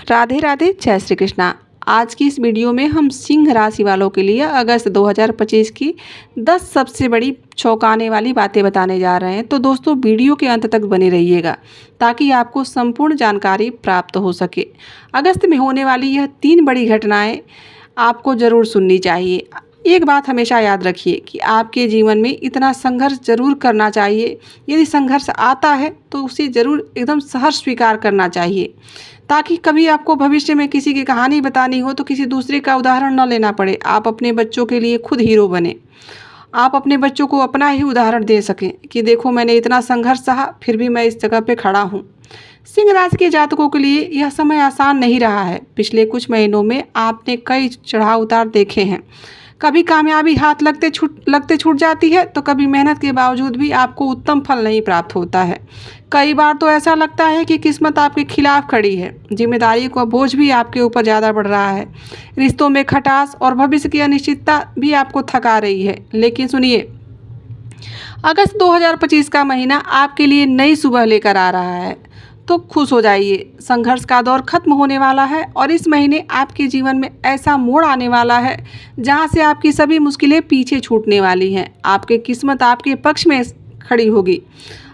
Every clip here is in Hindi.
राधे राधे, जय श्री कृष्णा। आज की इस वीडियो में हम सिंह राशि वालों के लिए अगस्त 2025 की 10 सबसे बड़ी चौंकाने वाली बातें बताने जा रहे हैं। तो दोस्तों वीडियो के अंत तक बने रहिएगा ताकि आपको संपूर्ण जानकारी प्राप्त हो सके। अगस्त में होने वाली यह 3 बड़ी घटनाएं आपको ज़रूर सुननी चाहिए। एक बात हमेशा याद रखिए कि आपके जीवन में इतना संघर्ष जरूर करना चाहिए। यदि संघर्ष आता है तो उसे ज़रूर एकदम सहर्ष स्वीकार करना चाहिए, ताकि कभी आपको भविष्य में किसी की कहानी बतानी हो तो किसी दूसरे का उदाहरण न लेना पड़े। आप अपने बच्चों के लिए खुद हीरो बने। आप अपने बच्चों को अपना ही उदाहरण दे सकें कि देखो मैंने इतना संघर्ष सहा, फिर भी मैं इस जगह पे खड़ा हूँ। सिंह राशि के जातकों के लिए यह समय आसान नहीं रहा है। पिछले कुछ महीनों में आपने कई चढ़ाव उतार देखे हैं। कभी कामयाबी हाथ लगते छूट जाती है तो कभी मेहनत के बावजूद भी आपको उत्तम फल नहीं प्राप्त होता है। कई बार तो ऐसा लगता है कि किस्मत आपके खिलाफ खड़ी है। जिम्मेदारी का बोझ भी आपके ऊपर ज़्यादा बढ़ रहा है। रिश्तों में खटास और भविष्य की अनिश्चितता भी आपको थका रही है। लेकिन सुनिए, अगस्त 2025 का महीना आपके लिए नई सुबह लेकर आ रहा है, तो खुश हो जाइए। संघर्ष का दौर खत्म होने वाला है और इस महीने आपके जीवन में ऐसा मोड़ आने वाला है जहां से आपकी सभी मुश्किलें पीछे छूटने वाली हैं। आपकी किस्मत आपके पक्ष में खड़ी होगी।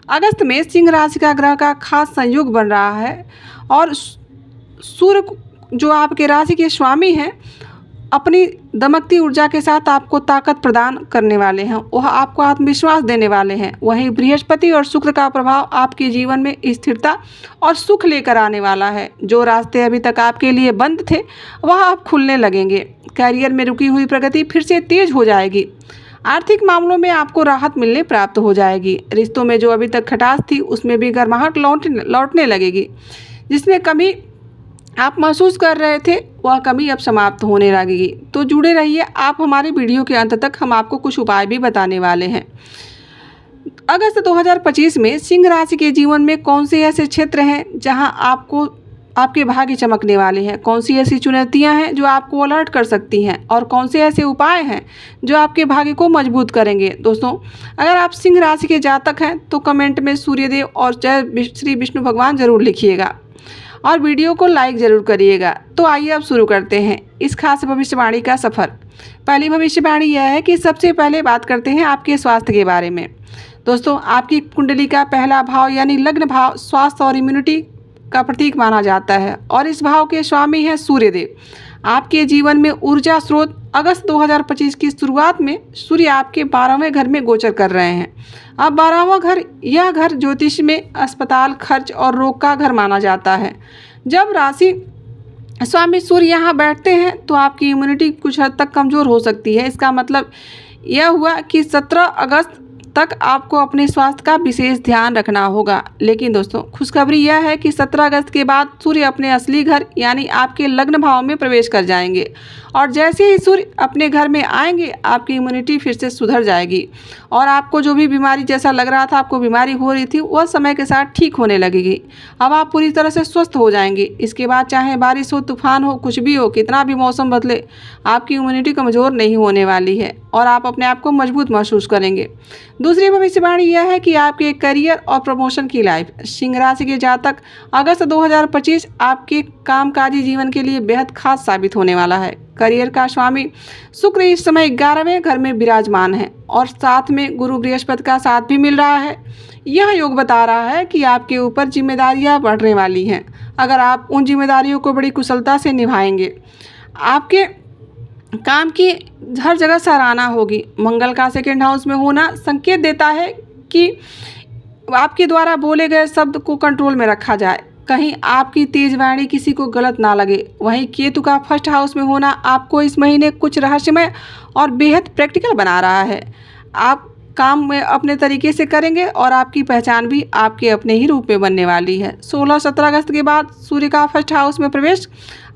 अगस्त में सिंह राशि का ग्रह का खास संयोग बन रहा है और सूर्य जो आपके राशि के स्वामी हैं अपनी दमकती ऊर्जा के साथ आपको ताकत प्रदान करने वाले हैं। वह आपको आत्मविश्वास देने वाले हैं। वहीं बृहस्पति और शुक्र का प्रभाव आपके जीवन में स्थिरता और सुख लेकर आने वाला है। जो रास्ते अभी तक आपके लिए बंद थे वह अब खुलने लगेंगे। कैरियर में रुकी हुई प्रगति फिर से तेज हो जाएगी। आर्थिक मामलों में आपको राहत मिलने प्राप्त हो जाएगी। रिश्तों में जो अभी तक खटास थी उसमें भी गर्माहट लौटने लगेगी। जिसमें कमी आप महसूस कर रहे थे वह कमी अब समाप्त होने लगेगी। तो जुड़े रहिए आप हमारे वीडियो के अंत तक, हम आपको कुछ उपाय भी बताने वाले हैं। अगस्त 2025 में सिंह राशि के जीवन में कौन से ऐसे क्षेत्र हैं जहां आपके भाग्य चमकने वाले हैं, कौन सी ऐसी चुनौतियां हैं जो आपको अलर्ट कर सकती हैं और कौन से ऐसे उपाय हैं जो आपके भाग्य को मजबूत करेंगे। दोस्तों, अगर आप सिंह राशि के जातक हैं तो कमेंट में सूर्यदेव और जय श्री विष्णु भगवान जरूर लिखिएगा और वीडियो को लाइक ज़रूर करिएगा। तो आइए अब शुरू करते हैं इस खास भविष्यवाणी का सफ़र। पहली भविष्यवाणी यह है कि सबसे पहले बात करते हैं आपके स्वास्थ्य के बारे में। दोस्तों, आपकी कुंडली का पहला भाव यानी लग्न भाव स्वास्थ्य और इम्यूनिटी का प्रतीक माना जाता है और इस भाव के स्वामी हैं सूर्यदेव। आपके जीवन में ऊर्जा स्रोत अगस्त 2025 की शुरुआत में सूर्य आपके 12वें घर में गोचर कर रहे हैं। अब 12वां घर, यह घर ज्योतिष में अस्पताल, खर्च और रोग का घर माना जाता है। जब राशि स्वामी सूर्य यहाँ बैठते हैं तो आपकी इम्यूनिटी कुछ हद तक कमज़ोर हो सकती है। इसका मतलब यह हुआ कि 17 अगस्त तक आपको अपने स्वास्थ्य का विशेष ध्यान रखना होगा। लेकिन दोस्तों, खुशखबरी यह है कि 17 अगस्त के बाद सूर्य अपने असली घर यानी आपके लग्न भाव में प्रवेश कर जाएंगे और जैसे ही सूर्य अपने घर में आएंगे आपकी इम्यूनिटी फिर से सुधर जाएगी और आपको जो भी बीमारी जैसा लग रहा था आपको बीमारी हो रही थी वह समय के साथ ठीक होने लगेगी। अब आप पूरी तरह से स्वस्थ हो जाएंगे। इसके बाद चाहे बारिश हो, तूफान हो, कुछ भी हो, कितना भी मौसम बदले, आपकी इम्यूनिटी कमज़ोर नहीं होने वाली है और आप अपने आप को मजबूत महसूस करेंगे। दूसरी भविष्यवाणी यह है कि आपके करियर और प्रमोशन की लाइफ। सिंह राशि के जातक अगस्त 2025 आपके कामकाजी जीवन के लिए बेहद खास साबित होने वाला है। करियर का स्वामी शुक्र इस समय 11वें घर में विराजमान है और साथ में गुरु बृहस्पति का साथ भी मिल रहा है। यह योग बता रहा है कि आपके ऊपर जिम्मेदारियां बढ़ने वाली हैं। अगर आप उन जिम्मेदारियों को बड़ी कुशलता से निभाएंगे, आपके काम की हर जगह सराहना होगी। मंगल का सेकेंड हाउस में होना संकेत देता है कि आपके द्वारा बोले गए शब्द को कंट्रोल में रखा जाए, कहीं आपकी तेज वाणी किसी को गलत ना लगे। वहीं केतु का फर्स्ट हाउस में होना आपको इस महीने कुछ रहस्यमय और बेहद प्रैक्टिकल बना रहा है। आप काम में अपने तरीके से करेंगे और आपकी पहचान भी आपके अपने ही रूप में बनने वाली है। 16-17 अगस्त के बाद सूर्य का फर्स्ट हाउस में प्रवेश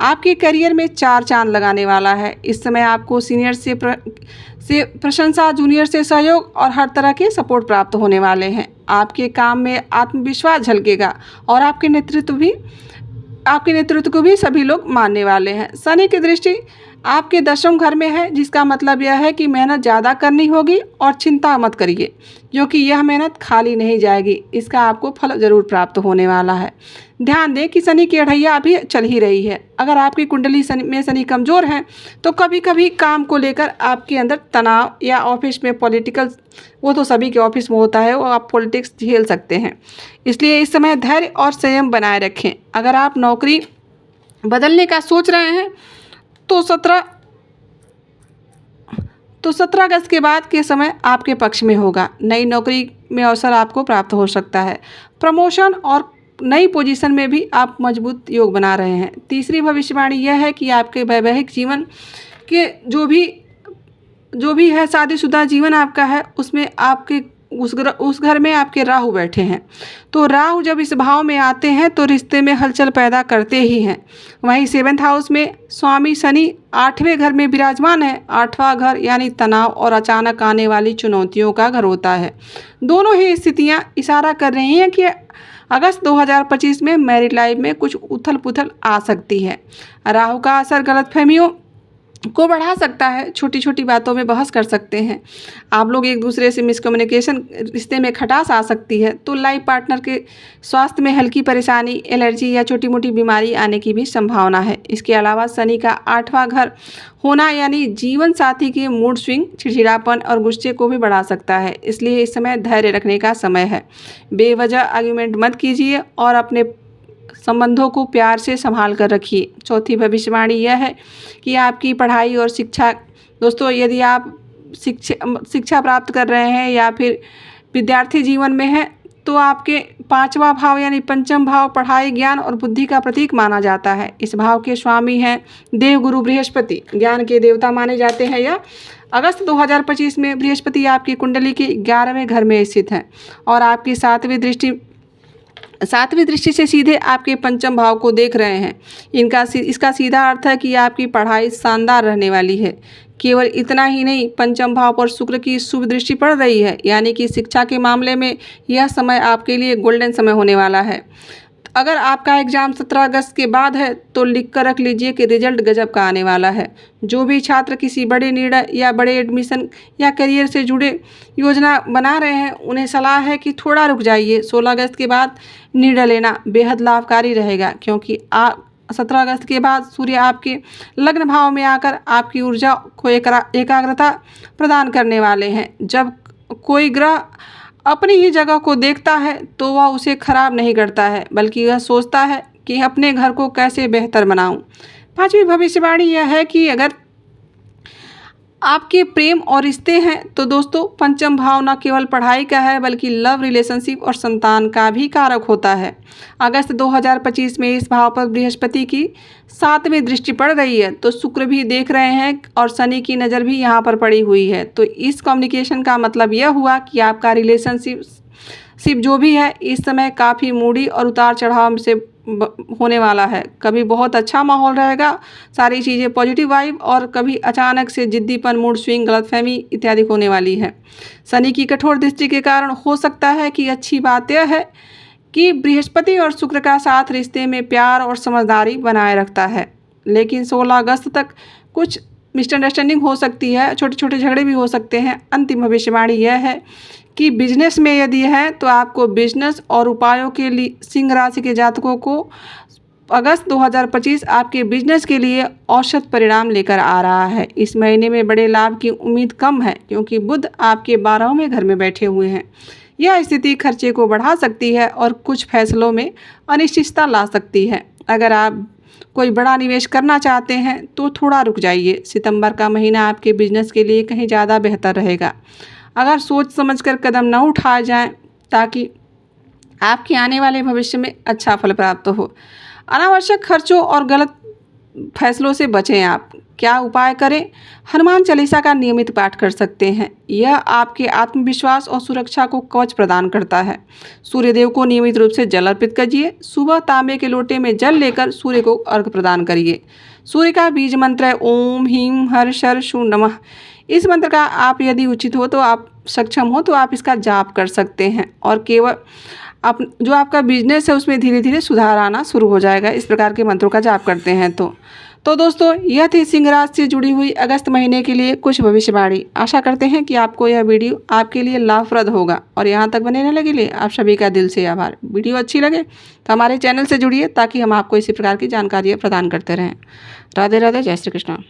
आपके करियर में 4 चांद लगाने वाला है। इस समय आपको सीनियर से प्रशंसा, जूनियर से सहयोग और हर तरह के सपोर्ट प्राप्त होने वाले हैं। आपके काम में आत्मविश्वास झलकेगा और आपके नेतृत्व को भी सभी लोग मानने वाले हैं। शनि की दृष्टि आपके 10वें घर में है, जिसका मतलब यह है कि मेहनत ज़्यादा करनी होगी और चिंता मत करिए, क्योंकि यह मेहनत खाली नहीं जाएगी, इसका आपको फल ज़रूर प्राप्त होने वाला है। ध्यान दें कि शनि की अढ़ैया अभी चल ही रही है। अगर आपकी कुंडली शनि कमज़ोर है तो कभी कभी काम को लेकर आपके अंदर तनाव, या ऑफिस में पॉलिटिकल, वो तो सभी के ऑफिस में होता है, वो आप पॉलिटिक्स झेल सकते हैं। इसलिए इस समय धैर्य और संयम बनाए रखें। अगर आप नौकरी बदलने का सोच रहे हैं तो 17 अगस्त के बाद के समय आपके पक्ष में होगा। नई नौकरी में अवसर आपको प्राप्त हो सकता है। प्रमोशन और नई पोजीशन में भी आप मजबूत योग बना रहे हैं। तीसरी भविष्यवाणी यह है कि आपके वैवाहिक जीवन के जो भी है, शादीशुदा जीवन आपका है, उसमें आपके उस घर में आपके राहु बैठे हैं। तो राहु जब इस भाव में आते हैं तो रिश्ते में हलचल पैदा करते ही हैं। वहीं 7वें हाउस में स्वामी शनि 8वें घर में विराजमान है। 8वां घर यानी तनाव और अचानक आने वाली चुनौतियों का घर होता है। दोनों ही स्थितियां इशारा कर रही हैं कि अगस्त 2025 में मैरिड लाइफ में कुछ उथल पुथल आ सकती है। राहु का असर गलतफहमियों को बढ़ा सकता है। छोटी छोटी बातों में बहस कर सकते हैं आप लोग, एक दूसरे से मिसकम्युनिकेशन, रिश्ते में खटास आ सकती है। तो लाइफ पार्टनर के स्वास्थ्य में हल्की परेशानी, एलर्जी या छोटी मोटी बीमारी आने की भी संभावना है। इसके अलावा शनि का 8वां घर होना यानी जीवन साथी के मूड स्विंग, चिड़चिड़ापन और गुस्से को भी बढ़ा सकता है। इसलिए इस समय धैर्य रखने का समय है। बेवजह आर्ग्यूमेंट मत कीजिए और अपने संबंधों को प्यार से संभाल कर रखिए। चौथी भविष्यवाणी यह है कि आपकी पढ़ाई और शिक्षा, दोस्तों यदि आप शिक्षा प्राप्त कर रहे हैं या फिर विद्यार्थी जीवन में हैं तो आपके 5वां भाव यानी पंचम भाव पढ़ाई, ज्ञान और बुद्धि का प्रतीक माना जाता है। इस भाव के स्वामी हैं देवगुरु बृहस्पति, ज्ञान के देवता माने जाते हैं। या अगस्त 2025 में बृहस्पति आपकी कुंडली के 11वें घर में स्थित हैं और आपकी सातवीं दृष्टि से सीधे आपके पंचम भाव को देख रहे हैं। इसका सीधा अर्थ है कि आपकी पढ़ाई शानदार रहने वाली है। केवल इतना ही नहीं, पंचम भाव पर शुक्र की शुभ दृष्टि पड़ रही है, यानी कि शिक्षा के मामले में यह समय आपके लिए गोल्डन समय होने वाला है। अगर आपका एग्ज़ाम 17 अगस्त के बाद है तो लिख कर रख लीजिए कि रिजल्ट गजब का आने वाला है। जो भी छात्र किसी बड़े निर्णय या बड़े एडमिशन या करियर से जुड़े योजना बना रहे हैं, उन्हें सलाह है कि थोड़ा रुक जाइए। 16 अगस्त के बाद निर्णय लेना बेहद लाभकारी रहेगा, क्योंकि 17 अगस्त के बाद सूर्य आपके लग्न भाव में आकर आपकी ऊर्जा को एकाग्रता प्रदान करने वाले हैं। जब कोई ग्रह अपनी ही जगह को देखता है तो वह उसे खराब नहीं करता है, बल्कि वह सोचता है कि अपने घर को कैसे बेहतर बनाऊं। 5वीं भविष्यवाणी यह है कि अगर आपके प्रेम और रिश्ते हैं तो दोस्तों पंचम भाव न केवल पढ़ाई का है बल्कि लव, रिलेशनशिप और संतान का भी कारक होता है। अगस्त 2025 में इस भाव पर बृहस्पति की 7वीं दृष्टि पड़ रही है, तो शुक्र भी देख रहे हैं और शनि की नज़र भी यहाँ पर पड़ी हुई है। तो इस कम्युनिकेशन का मतलब यह हुआ कि आपका रिलेशनशिप जो भी है इस समय काफ़ी मूडी और उतार चढ़ाव से होने वाला है। कभी बहुत अच्छा माहौल रहेगा, सारी चीज़ें पॉजिटिव वाइब, और कभी अचानक से जिद्दीपन, मूड स्विंग, गलतफहमी इत्यादि होने वाली है। शनि की कठोर दृष्टि के कारण हो सकता है कि अच्छी बात यह है कि बृहस्पति और शुक्र का साथ रिश्ते में प्यार और समझदारी बनाए रखता है, लेकिन 16 अगस्त तक कुछ मिसअंडरस्टैंडिंग हो सकती है, छोटे छोटे झगड़े भी हो सकते हैं। अंतिम भविष्यवाणी यह है कि बिजनेस में यदि है तो आपको बिजनेस और उपायों के लिए सिंह राशि के जातकों को अगस्त 2025 आपके बिजनेस के लिए औसत परिणाम लेकर आ रहा है। इस महीने में बड़े लाभ की उम्मीद कम है, क्योंकि बुध आपके 12वें घर में बैठे हुए हैं। यह स्थिति खर्चे को बढ़ा सकती है और कुछ फैसलों में अनिश्चितता ला सकती है। अगर आप कोई बड़ा निवेश करना चाहते हैं तो थोड़ा रुक जाइए। सितंबर का महीना आपके बिजनेस के लिए कहीं ज़्यादा बेहतर रहेगा। अगर सोच समझकर कदम न उठाए जाएं ताकि आपके आने वाले भविष्य में अच्छा फल प्राप्त हो। अनावश्यक खर्चों और गलत फैसलों से बचें। आप क्या उपाय करें? हनुमान चालीसा का नियमित पाठ कर सकते हैं। यह आपके आत्मविश्वास और सुरक्षा को कवच प्रदान करता है। सूर्यदेव को नियमित रूप से जल अर्पित करिए। सुबह तांबे के लोटे में जल लेकर सूर्य को अर्घ्य प्रदान करिए। सूर्य का बीज मंत्र है ओम ह्रीं हर शर शु नमः। इस मंत्र का आप यदि उचित हो तो आप सक्षम हो तो आप इसका जाप कर सकते हैं, और केवल जो आपका बिजनेस है उसमें धीरे धीरे सुधार आना शुरू हो जाएगा इस प्रकार के मंत्रों का जाप करते हैं। तो तो दोस्तों यह थी सिंह राशि से जुड़ी हुई अगस्त महीने के लिए कुछ भविष्यवाणी। आशा करते हैं कि आपको यह वीडियो आपके लिए लाभप्रद होगा और यहाँ तक बने रहने के लिए आप सभी का दिल से आभार। वीडियो अच्छी लगे तो हमारे चैनल से जुड़िए ताकि हम आपको इसी प्रकार की जानकारियाँ प्रदान करते रहें। राधे राधे, जय श्री कृष्ण।